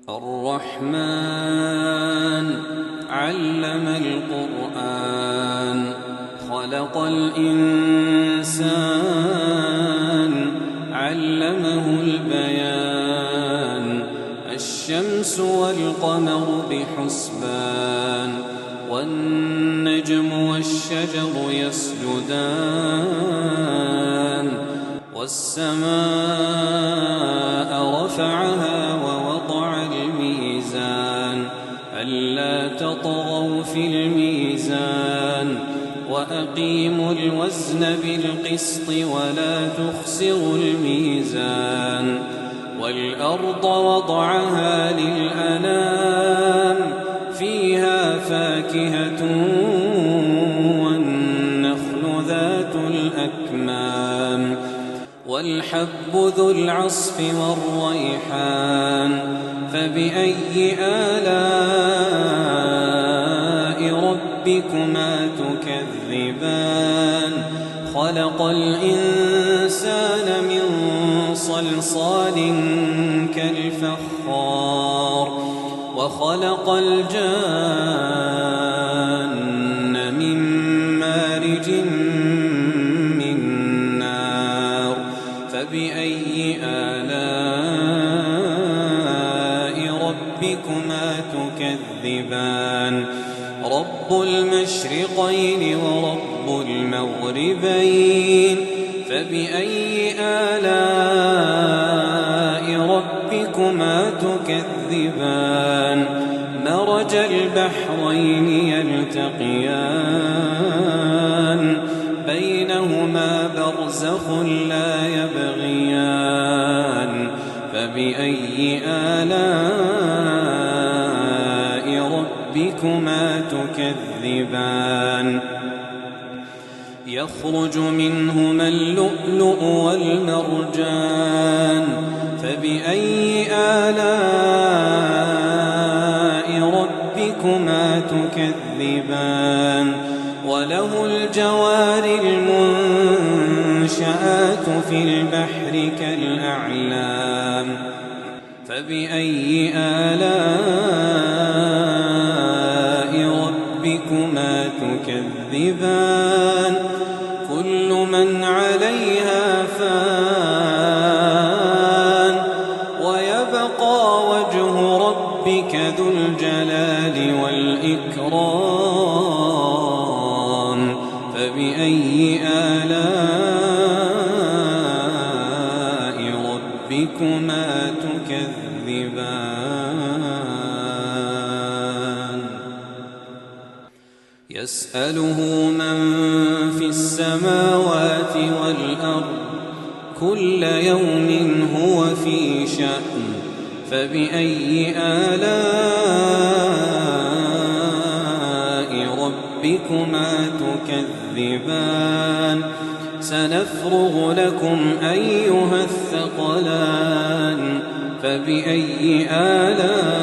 الرحمن علم القرآن خلق الإنسان علمه البيان الشمس والقمر بحسبان والنجم والشجر يسجدان والسماء رفعها ووضع الميزان ألا تطغوا في الميزان وأقيموا الوزن بالقسط ولا تخسروا الميزان والأرض وضعها للأنام فيها فاكهة والنخل ذات الأكمام والحب ذو العصف والريحان فبأي آلاء ربكما تكذبان خلق الإنسان من صلصال كالفخار وخلق الجان من مارج من نار فبأي آلاء ربكما تكذبان رب المشرقين ورب المغربين فبأي آلاء ربكما تكذبان مرج البحرين يلتقيان بينهما برزخ لا يبغيان فبأي آلاء ربكما تكذبان يخرج منهما اللؤلؤ والمرجان فبأي آلاء ربكما تكذبان وله الجوار المنشآت في البحر كالأعلام فبأي آلاء ربكما تكذبان كل من عليها فان ويبقى وجه ربك ذو الجلال والإكرام فبأي آلاء ربكما تكذبان يسأله من في السماوات والأرض كل يوم هو في شأن فبأي آلاء ربكما تكذبان سنفرغ لكم أيها الثقلان فبأي آلاء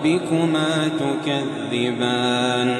ربكما تكذبان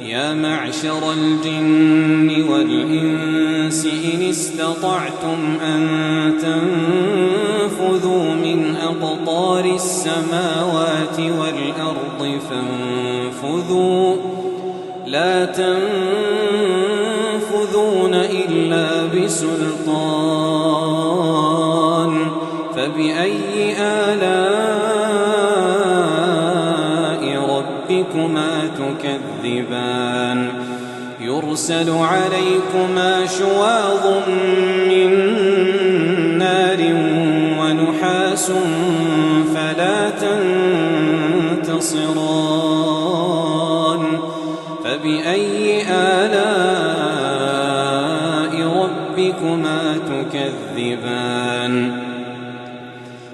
يا معشر الجن والإنس إن استطعتم أن تنفذوا من أقطار السماوات والأرض فانفذوا لا تنفذون إلا بسلطان فبأي آلاء ربكما تكذبان يرسل عليكما شواظ من نار ونحاس فلا تنتصران فبأي آلاء ربكما تكذبان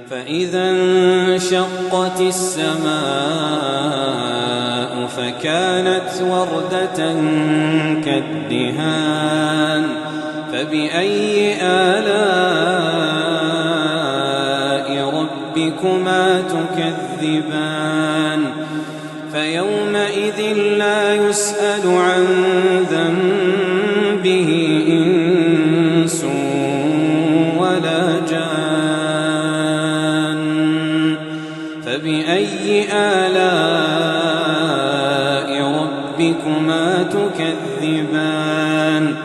فإذا انشقت السماء فكانت وردة كالدهان فبأي آلاء ربكما تكذبان فيومئذ لا يسأل عن ذنبه إنس ولا جان آلاء ربكما تكذبان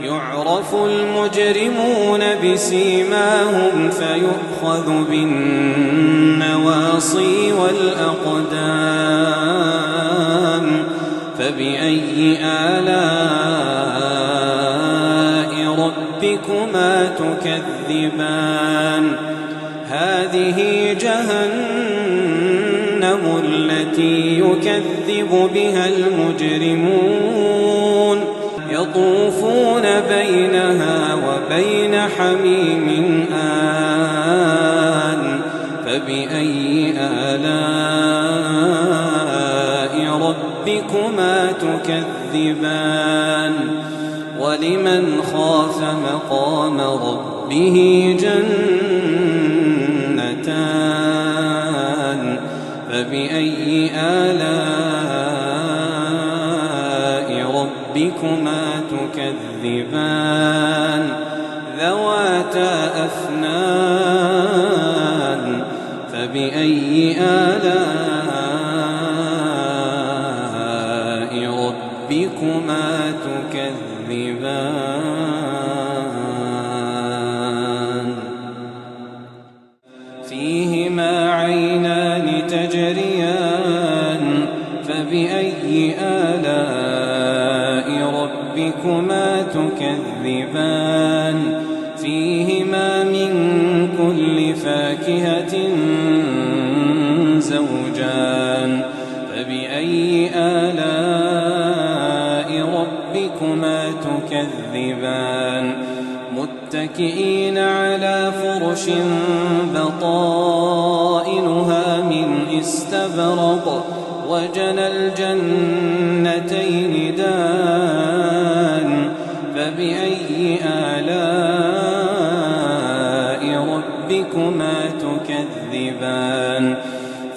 يعرف المجرمون بسيماهم فيؤخذ بالنواصي والأقدام فبأي آلاء ربكما تكذبان هذه جهنم التي يكذب بها المجرمون يطوفون بينها وبين حميم آن فبأي آلاء ربكما تكذبان ولمن خاف مقام ربه جنتان فبأي آلاء ربكما تكذبان ذواتا أفنان فبأي آلاء ربكما تكذبان فيهما عينان تجريان فبأي آلاء ربكما تكذبان فيهما من كل فاكهة زوجان فبأي آلاء ربكما تكذبان متكئين على فرش بطائنها من استبرق وجنى الجنتين دان فبأي آلاء ربكما تكذبان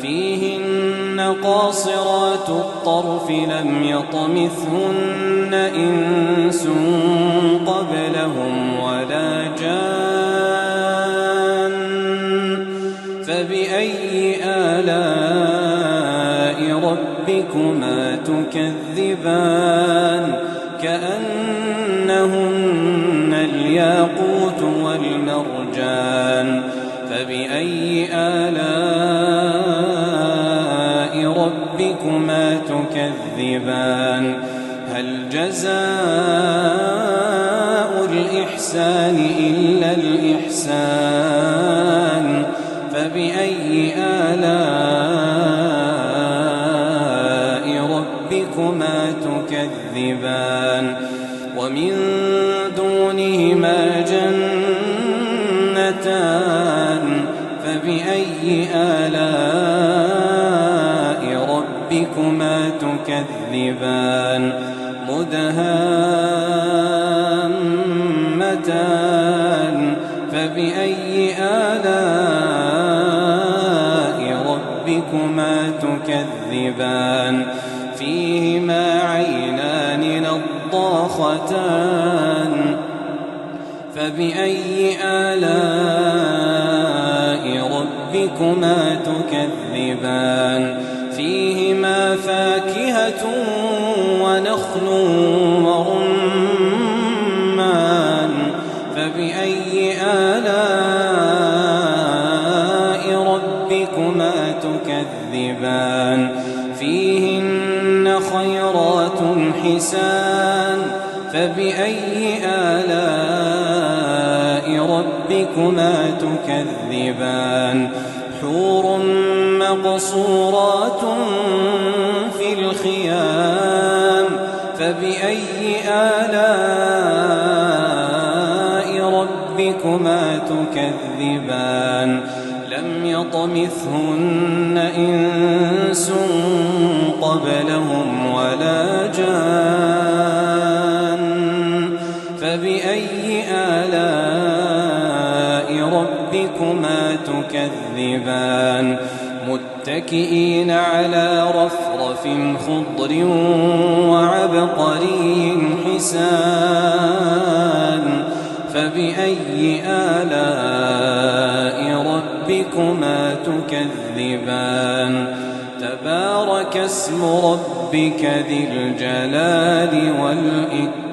فيهن قاصرات الطرف لم يطمثهن إنس قبلهم ولا جان فبأي آلاء ربكما تكذبان كأنهن الياقوت والمرجان فبأي آلاء ربكما تكذبان هل جزاء الإحسان إلا الإحسان فبأي آلاء ربكما تكذبان ومن دونهما جنتان فبأي آلاء ربكما تكذبان مدهامتان فبأي آلاء ربكما تكذبان فيهما عينان نضاختان فبأي آلاء ربكما تكذبان فيهما فاكهة ونخل ورمان فبأي آلاء ربكما تكذبان فيهن خيرات حسان فبأي آلاء ربكما تكذبان حور مقصورات في الخيام فبأي آلاء ربكما تكذبان لم يطمثهن إنس قبلهم ولا جان فبأي آلاء ربكما تكذبان متكئين على رفرف خضر وعبقري حسان فبأي آلاء ربكما ربكما تكذبان تبارك اسم ربك ذي الجلال والإكرام